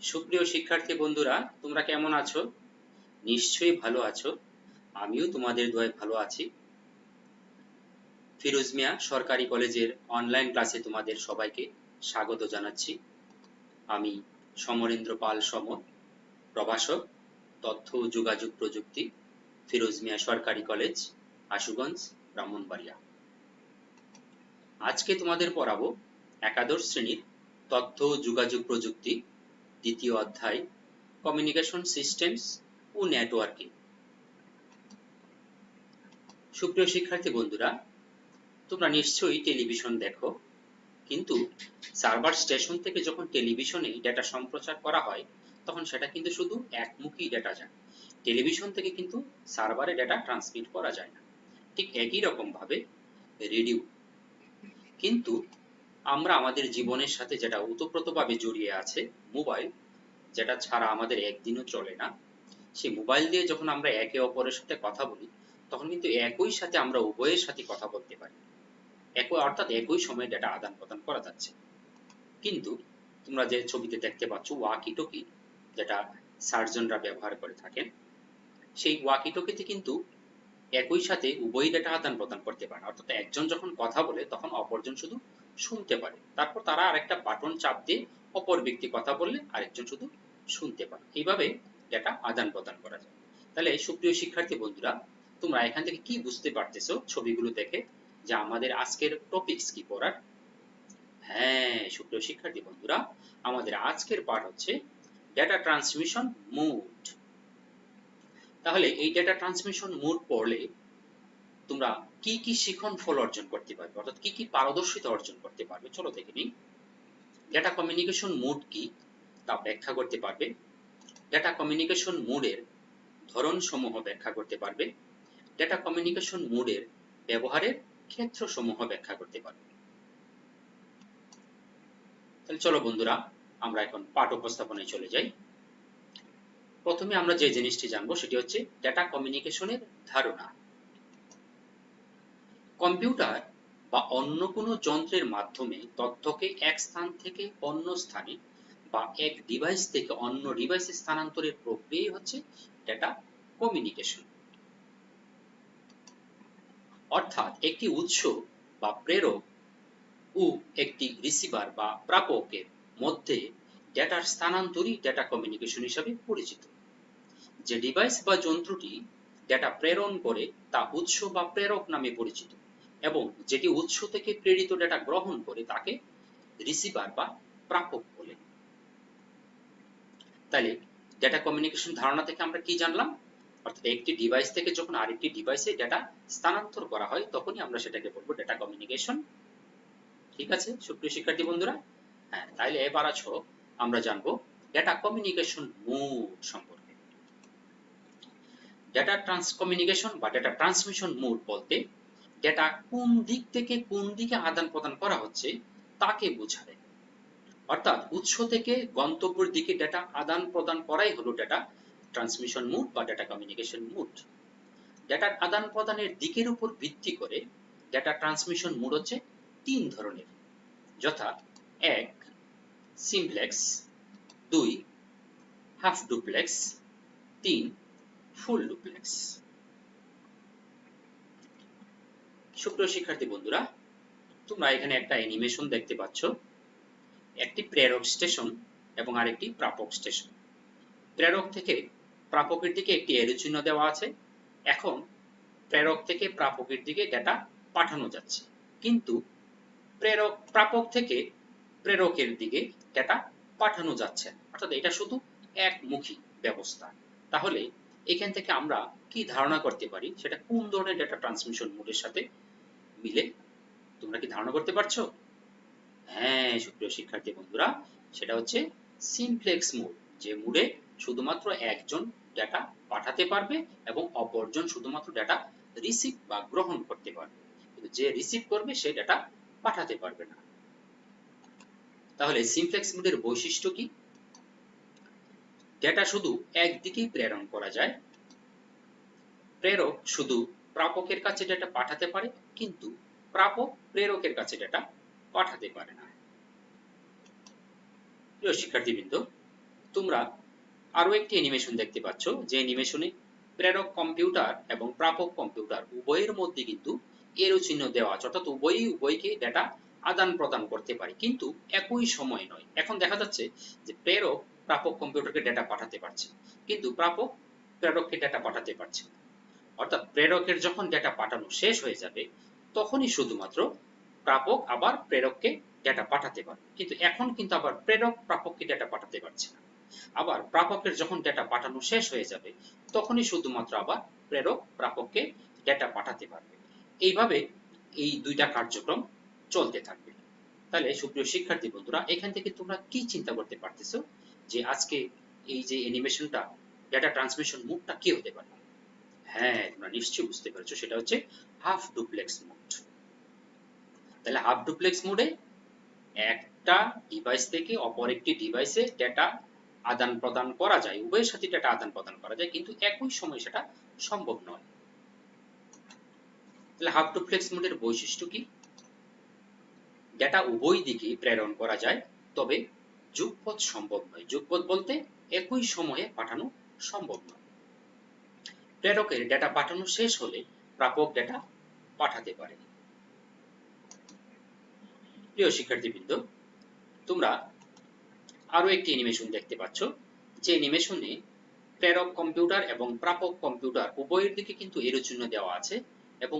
সুপ্রিয় শিক্ষার্থী বন্ধুরা, তোমরা কেমন আছো? নিশ্চয়ই ভালো আছো। আমিও তোমাদের দোয়ায় ভালো আছি। ফিরোজ মিয়া সরকারি কলেজের অনলাইন ক্লাসে তোমাদের সবাইকে স্বাগত জানাচ্ছি। আমি সমরেন্দ্র পাল সমর, প্রভাষক, তথ্য ও যোগাযোগ প্রযুক্তি, ফিরোজ মিয়া সরকারি কলেজ, আশুগঞ্জ, ব্রাহ্মণবাড়িয়া। আজকে তোমাদের পড়াবো একাদশ শ্রেণীর তথ্য ও যোগাযোগ প্রযুক্তি দ্বিতীয় অধ্যায় কমিউনিকেশন সিস্টেমস ও নেটওয়ার্কিং। সুপ্রিয় শিক্ষার্থী বন্ধুরা, তোমরা নিশ্চয়ই টেলিভিশন দেখো, কিন্তু সার্ভার স্টেশন থেকে যখন টেলিভিশনে ডেটা সম্প্রচার করা হয় তখন সেটা কিন্তু শুধু একমুখী ডেটা যায়। টেলিভিশন থেকে কিন্তু সার্ভারে ডেটা ট্রান্সমিট করা যায় না। ঠিক একই রকম ভাবে রেডিও কিন্তু আমরা আমাদের জীবনের সাথে যেটা ওতপ্রোতভাবে জড়িয়ে আছে, মোবাইল, যেটা ছাড়া আমাদের একদিনও চলে না। সেই মোবাইল দিয়ে যখন আমরা একে অপরের সাথে কথা বলি তখন কিন্তু একই সাথে আমরা উভয়ের সাথে কথা বলতে পারি, অর্থাৎ একই সময়ে ডেটা আদান প্রদান করা যাচ্ছে। কিন্তু তোমরা যে ছবিতে দেখতে পাচ্ছ ওয়াকি টকি, যেটা সার্জনরা ব্যবহার করে থাকেন, সেই ওয়াকি টকিতে কিন্তু একই সাথে উভয় ডেটা আদান প্রদান করতে পারে না। অর্থাৎ একজন যখন কথা বলে তখন অপরজন শুধু শুনতে পারে, তারপর তারা আরেকটা বাটন চাপ দিয়ে অপর ব্যক্তি কথা বললে আরেকজন শুধু শুনতে পারে। এইভাবে ডেটা আদান প্রদান করা যায়। তাহলে সুপ্রিয় শিক্ষার্থী বন্ধুরা, তোমরা এখান থেকে কি বুঝতে পারতেছো ছবিগুলো দেখে যে আমাদের আজকের টপিকস কি পড়ার? হ্যাঁ সুপ্রিয় শিক্ষার্থী বন্ধুরা, আমাদের আজকের পাঠ হচ্ছে ডেটা ট্রান্সমিশন মোড। তাহলে এই ডেটা ট্রান্সমিশন মোড পড়লে তোমরা কি কি শিখন ফল অর্জন করতে পারবে, অর্থাৎ কি কি পারদর্শিতা অর্জন করতে পারবে, চলো দেখে নিই। ডেটা কমিউনিকেশন মোড কি তা ব্যাখ্যা করতে পারবে, ডেটা কমিউনিকেশন মোডের ধরন সমূহ ব্যাখ্যা করতে পারবে, ডেটা কমিউনিকেশন মোডের ব্যবহারের ক্ষেত্র সমূহ ব্যাখ্যা করতে পারবে। তাহলে চলো বন্ধুরা, আমরা এখন পাঠ উপস্থাপনায় চলে যাই। প্রথমে আমরা যে জিনিসটি জানবো সেটি হচ্ছে ডেটা কমিউনিকেশনের ধারণা। কম্পিউটার বা অন্য কোনো যন্ত্রের মাধ্যমে তথ্যকে এক স্থান থেকে অন্য স্থানে বা এক ডিভাইস থেকে অন্য ডিভাইসে স্থানান্তরের প্রক্রিয়াই হচ্ছে ডেটা কমিউনিকেশন। অর্থাৎ একটি উৎস বা প্রেরক ও একটি রিসিভার বা প্রাপকের মধ্যে ডেটার স্থানান্তরই ডেটা কমিউনিকেশন হিসাবে পরিচিত। যে ডিভাইস বা যন্ত্রটি ডেটা প্রেরণ করে তা উৎস বা প্রেরক নামে পরিচিত, এবং যেটি উৎস থেকে প্রেরিত ডেটা গ্রহণ করে তাকে রিসিভার বা প্রাপক বলে। তাহলে ডেটা কমিউনিকেশন ধারণা থেকে আমরা কি জানলাম? অর্থাৎ একটি ডিভাইস থেকে যখন আরেকটি ডিভাইসে ডেটা স্থানান্তর করা হয় তখনই আমরা সেটাকে বলবো ডেটা কমিউনিকেশন। ঠিক আছে সুপ্রিয় শিক্ষার্থী বন্ধুরা? হ্যাঁ, তাহলে এবার আসো আমরা জানবো ডেটা কমিউনিকেশন মোড সম্পর্কে। ডেটা কমিউনিকেশন বা ডেটা ট্রান্সমিশন মোড বলতে ডেটা কোন দিক থেকে কোন দিকে আদান প্রদান করা হচ্ছে তাকে বোঝায়। অর্থাৎ উৎস থেকে গন্তব্যের দিকে ডেটা আদান প্রদান করাই হলো ডেটা ট্রান্সমিশন মোড বা ডেটা কমিউনিকেশন মোড। ডেটার আদান প্রদানের দিকের উপর ভিত্তি করে ডেটা ট্রান্সমিশন মোড হচ্ছে তিন ধরনের, যথা এক সিমপ্লেক্স, দুই হাফ ডুপ্লেক্স, তিন ফুল ডুপ্লেক্স। সুপ্রিয় শিক্ষার্থী বন্ধুরা, তোমরা এখানে একটা অ্যানিমেশন দেখতে পাচ্ছ, একটি প্রেরক স্টেশন এবং আরেকটি প্রাপক স্টেশন। প্রেরক থেকে প্রাপকের দিকে একটি এরো চিহ্ন দেওয়া আছে। এখন প্রেরক থেকে প্রাপকের দিকে ডেটা পাঠানো যাচ্ছে, কিন্তু প্রাপক থেকে প্রেরকের দিকে ডেটা পাঠানো যাচ্ছে না, অর্থাৎ এটা শুধু একমুখী ব্যবস্থা। তাহলে এখান থেকে আমরা কি ধারণা করতে পারি সেটা কোন ধরনের ডেটা ট্রান্সমিশন মোডের সাথে মিলে? তোমরা কি ধারণা করতে পারছো? হ্যাঁ সুপ্রিয় শিক্ষার্থী বন্ধুরা, সেটা হচ্ছে সিমপ্লেক্স মোড, যে মোডে শুধুমাত্র একজন ডেটা পাঠাতে পারবে এবং অপরজন শুধুমাত্র ডেটা রিসিভ বা গ্রহণ করতে পারবে, কিন্তু যে রিসিভ করবে সে ডেটা পাঠাতে পারবে না। তাহলে সিমপ্লেক্স মোডের বৈশিষ্ট্য কি? ডেটা শুধু একদিকেই প্রেরণ করা যায়। প্রেরক শুধু প্রাপকের কাছে ডেটা পাঠাতে পারে, কিন্তু প্রাপক প্রেরকের কাছে ডেটা পাঠাতে পারে না। প্রিয় শিক্ষার্থীবৃন্দ, তোমরা আরো একটি অ্যানিমেশন দেখতে পাচ্ছ, যে অ্যানিমেশনে প্রেরক কম্পিউটার এবং প্রাপক কম্পিউটার উভয়ের মধ্যে কিন্তু এরো চিহ্ন দেওয়া আছে, অর্থাৎ উভয়ই উভয়কে ডেটা আদান প্রদান করতে পারে, কিন্তু একই সময় নয়। এখন দেখা যাচ্ছে যে প্রেরক প্রাপক কম্পিউটারকে ডেটা পাঠাতে পারছে, কিন্তু প্রাপক প্রেরককে ডেটা পাঠাতে পারছে না। অর্থাৎ প্রেরকের যখন ডেটা পাঠানো শেষ হয়ে যাবে, তখনই শুধুমাত্র প্রাপক আবার প্রেরককে ডেটা পাঠাতে পারবে, কিন্তু এখন কিন্তু আবার প্রেরক প্রাপককে ডেটা পাঠাতে পারছে না। আবার প্রাপকের যখন ডেটা পাঠানো শেষ হয়ে যাবে, তখনই শুধুমাত্র আবার প্রেরক প্রাপককে ডেটা পাঠাতে পারবে। এইভাবে এই দুইটা কার্যক্রম চলতে থাকবে। তাহলে সুপ্রিয় শিক্ষার্থী বন্ধুরা, এখান থেকে তোমরা কি চিন্তা করতে পারতেছো যে আজকে এই যে অ্যানিমেশনটা, ডেটা ট্রান্সমিশন মোডটা কি হতে পারে? হ্যাঁ, তোমরা নিশ্চয়ই বুঝতে পেরেছো, সেটা হচ্ছে হাফ ডুপ্লেক্স মোড। তাহলে হাফ ডুপ্লেক্স মোডে একটা ডিভাইস থেকে অপর একটি ডিভাইসে ডেটা আদান প্রদান করা যায়, উভয়ের সাথে ডেটা আদান প্রদান করা যায়, কিন্তু একই সময় সেটা সম্ভব নয়। তাহলে হাফ ডুপ্লেক্স মোডের বৈশিষ্ট্য কি? ডেটা উভয় দিকে প্রেরণ করা যায়, তবে যুগপৎ সম্ভব নয়। যুগপৎ বলতে একই সময়ে পাঠানো সম্ভব নয়। প্রেরকের ডেটা পাঠানো শেষ হলে প্রাপক ডেটা পাঠাতে পারে। প্রিয় শিক্ষার্থীবৃন্দ, তোমরা আরো একটি অ্যানিমেশন দেখতে পাচ্ছ, যে অ্যানিমেশনে প্রেরক কম্পিউটার এবং প্রাপক কম্পিউটার উভয়ের দিকে কিন্তু এরো চিহ্ন দেওয়া আছে, এবং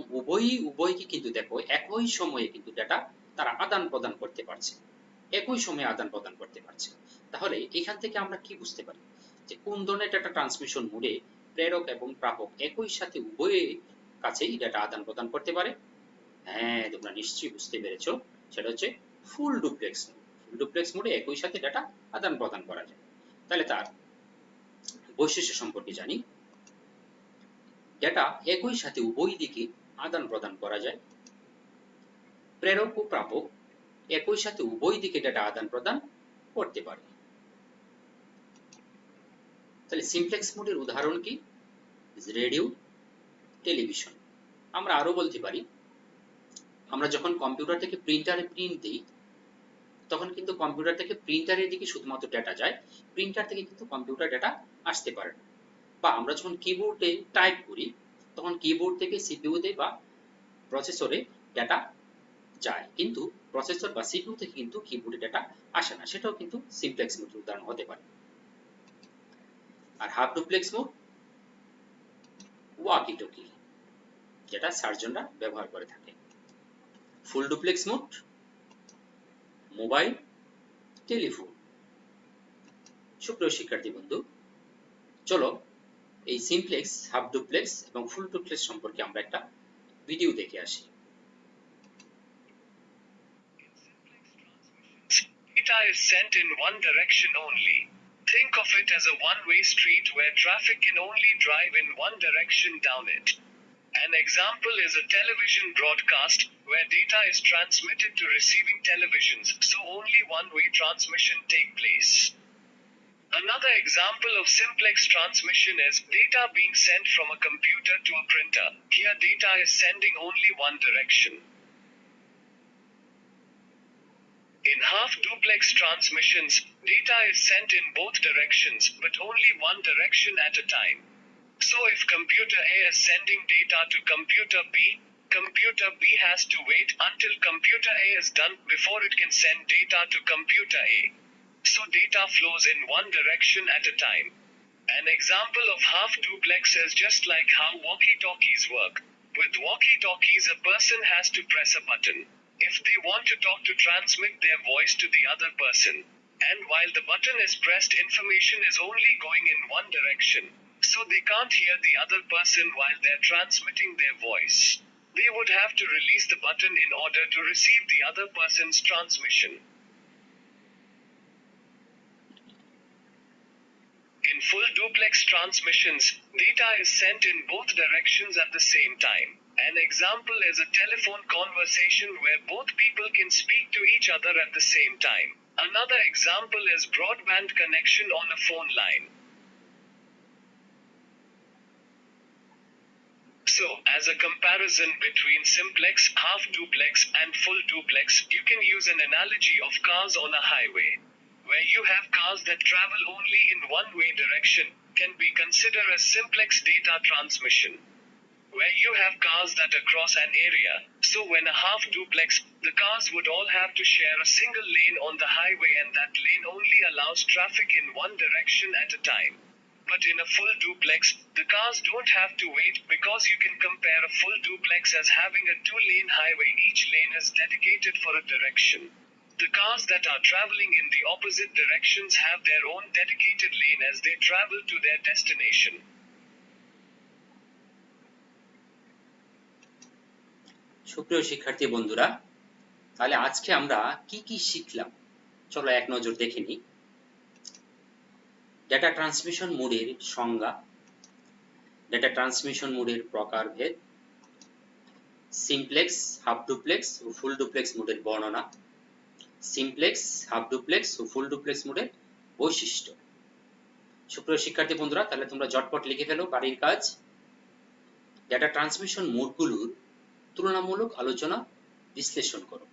উভয়কে কিন্তু দেখো একই সময়ে কিন্তু ডেটা তারা আদান প্রদান করতে পারছে, একই সময়ে আদান প্রদান করতে পারছে। তাহলে এখান থেকে আমরা কি বুঝতে পারি যে কোন ধরনের ডেটা ট্রান্সমিশন মোডে প্রেরক এবং প্রাপক একই সাথে উভয়ের কাছেই ডেটা আদান প্রদান করতে পারে? হ্যাঁ, তোমরা নিশ্চয়ই বুঝতে পেরেছো, সেটা হচ্ছে ফুল ডুপ্লেক্স মোড। ফুল ডুপ্লেক্স মোডে একই সাথে ডেটা আদান প্রদান করা যায়। তাহলে তার বৈশিষ্ট্য সম্পর্কে জানি। ডেটা একই সাথে উভয় দিকে আদান প্রদান করা যায়। প্রেরক ও প্রাপক একই সাথে উভয় দিকে ডেটা আদান প্রদান করতে পারে। তাহলে সিমপ্লেক্স মোডের উদাহরণ কি? Radio, television. আমরা আরো বলতে পারি, আমরা যখন কম্পিউটার থেকে প্রিন্টারে প্রিন্ট দিই, তখন কিন্তু কম্পিউটার থেকে প্রিন্টারের দিকে শুধুমাত্র ডেটা যায়, প্রিন্টার থেকে কিন্তু কম্পিউটার ডেটা আসতে পারে না। বা আমরা যখন কিবোর্ডে টাইপ করি, তখন কিবোর্ড থেকে সিপিইউতে বা প্রসেসরে ডেটা যায়, কিন্তু প্রসেসর বা সিপিইউ থেকে কিন্তু কিবোর্ডে ডেটা আসে না। সেটাও কিন্তু সিমপ্লেক্স মোডের উদাহরণ হতে পারে। আর half duplex mode walkie talkie, যেটা সার্জনরা ব্যবহার করে থাকে। Full duplex mode mobile, telephone. সুপ্রিয় শিক্ষার্থী বন্ধু, চলো এই সিমপ্লেক্স, হাফ ডুপ্লেক্স এবং ফুল ডুপ্লেক্স সম্পর্কে আমরা একটা ভিডিও দেখে আসি। Data is sent in one direction only. Think of it as a one-way street where traffic can only drive in one direction down it. An example is a television broadcast, where data is transmitted to receiving televisions, so only one-way transmission take place. Another example of simplex transmission is data being sent from a computer to a printer. Here data is sending only one direction. In half-duplex transmissions, data is sent in both directions, but only one direction at a time. So if computer A is sending data to computer B has to wait until computer A is done before it can send data to computer A. So data flows in one direction at a time. An example of half-duplex is just like how walkie-talkies work. With walkie-talkies, a person has to press a button if they want to talk to transmit their voice to the other person. And while the button is pressed, information is only going in one direction, so they can't hear the other person while they're transmitting their voice. They would have to release the button in order to receive the other person's transmission. In full duplex transmissions, data is sent in both directions at the same time. An example is a telephone conversation where both people can speak to each other at the same time. Another example is broadband connection on a phone line. So, as a comparison between simplex, half duplex, and full duplex, you can use an analogy of cars on a highway. where you have cars that travel only in one-way direction, can be considered as simplex data transmission. Where you have cars that across an area, so when a half duplex, the cars would all have to share a single lane on the highway and that lane only allows traffic in one direction at a time. But in a full duplex, the cars don't have to wait because you can compare a full duplex as having a two-lane highway. Each lane is dedicated for a direction. The cars that are traveling in the opposite directions have their own dedicated lane as they travel to their destination. সুপ্রিয় শিক্ষার্থী বন্ধুরা, তাহলে আজকে আমরা কি কি শিখলাম চলো এক নজর দেখে নিই। ডেটা ট্রান্সমিশন মোডের সংজ্ঞা, ডেটা ট্রান্সমিশন মোডের প্রকারভেদ, সিমপ্লেক্স, হাফ ডুপ্লেক্স ও ফুল ডুপ্লেক্স মোডের বর্ণনা, সিমপ্লেক্স, হাফ ডুপ্লেক্স ও ফুল ডুপ্লেক্স মোডের বৈশিষ্ট্য। সুপ্রিয় শিক্ষার্থী বন্ধুরা, তাহলে তোমরা ঝটপট লিখে ফেলো বাড়ির কাজ। ডেটা ট্রান্সমিশন মোডগুলোর তুলনামূলক আলোচনা বিশ্লেষণ করো।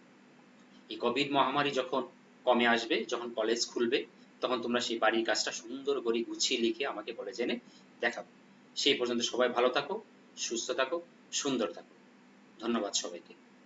এই কোভিড মহামারী যখন কমে আসবে, যখন কলেজ খুলবে, তখন তোমরা সেই বাড়ির কাজটা সুন্দর করে গুছিয়ে লিখে আমাকে কলেজে এনে দেখাবো। সেই পর্যন্ত সবাই ভালো থাকো, সুস্থ থাকো, সুন্দর থাকো। ধন্যবাদ সবাইকে।